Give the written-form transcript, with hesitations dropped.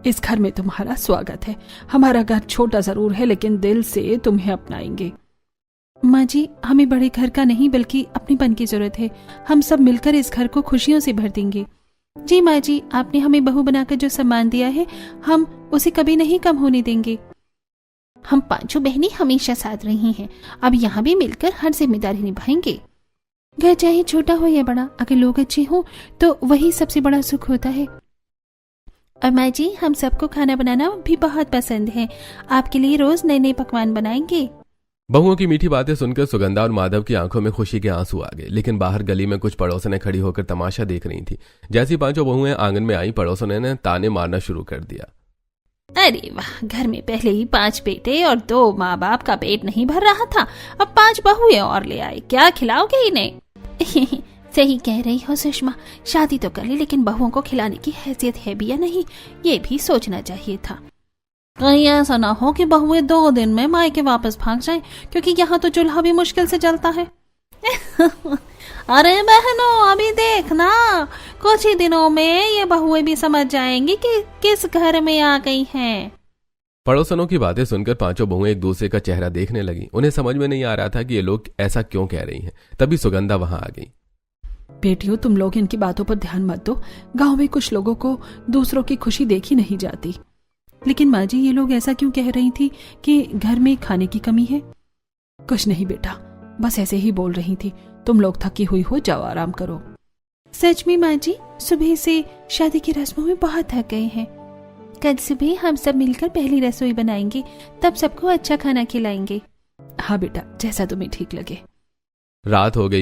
इस घर में तुम्हारा स्वागत है। हमारा घर छोटा जरूर है लेकिन दिल से तुम्हें अपनाएंगे। माँ जी, हमें बड़े घर का नहीं बल्कि अपनेपन की जरूरत है। हम सब मिलकर इस घर को खुशियों से भर देंगे। जी माँ जी, आपने हमें बहू बनाकर जो सम्मान दिया है हम उसे कभी नहीं कम होने देंगे। हम पांचों बहनें हमेशा साथ रही हैं, अब यहाँ भी मिलकर हर जिम्मेदारी निभाएंगे। घर चाहे छोटा हो या बड़ा, अगर लोग अच्छे हों तो वही सबसे बड़ा सुख होता है। और माँ जी, हम सबको खाना बनाना भी बहुत पसंद है। आपके लिए रोज नए नए पकवान बनाएंगे। बहुओं की मीठी बातें सुनकर सुगंधा और माधव की आंखों में खुशी के आंसू आ गए, लेकिन बाहर गली में कुछ पड़ोसनें खड़ी होकर तमाशा देख रही थी। जैसी पांचों बहुएं आंगन में आई, पड़ोसनों ने ताने मारना शुरू कर दिया। अरे वाह, घर में पहले ही 5 बेटे और 2 माँ बाप का पेट नहीं भर रहा था, अब 5 बहुएं और ले आए। क्या खिलाओगे इन्हें? सही कह रही हो सुषमा, शादी तो कर ली लेकिन बहुओं को खिलाने की हैसियत है भी या नहीं, ये भी सोचना चाहिए था। कहीं ऐसा ना हो कि बहुएं 2 दिन में मायके वापस भाग जाएं, क्योंकि यहाँ तो चूल्हा भी मुश्किल से जलता है। अरे बहनों, अभी देखना, कुछ ही दिनों में ये बहुएं भी समझ जाएंगी कि किस घर में आ गई हैं। पड़ोसनों की बातें सुनकर पांचों बहुएं एक दूसरे का चेहरा देखने लगी। उन्हें समझ में नहीं आ रहा था कि ये लोग ऐसा क्यों कह रही हैं। तभी सुगंधा वहां आ गई। बेटियों, तुम लोग इनकी बातों पर ध्यान मत दो। गांव में कुछ लोगों को दूसरों की खुशी देखी नहीं जाती। लेकिन माँ जी, ये लोग ऐसा क्यों कह रही थी कि घर में खाने की कमी है? कुछ नहीं बेटा, बस ऐसे ही बोल रही थी। तुम लोग थकी हुई हो, जाओ आराम करो। सच में माँ जी, सुबह से शादी की रस्मों में बहुत थक गए हैं। कल सुबह हम सब मिलकर पहली रसोई बनाएंगे, तब सबको अच्छा खाना खिलाएंगे। हाँ बेटा, जैसा तुम्हें ठीक लगे। रात हो गई।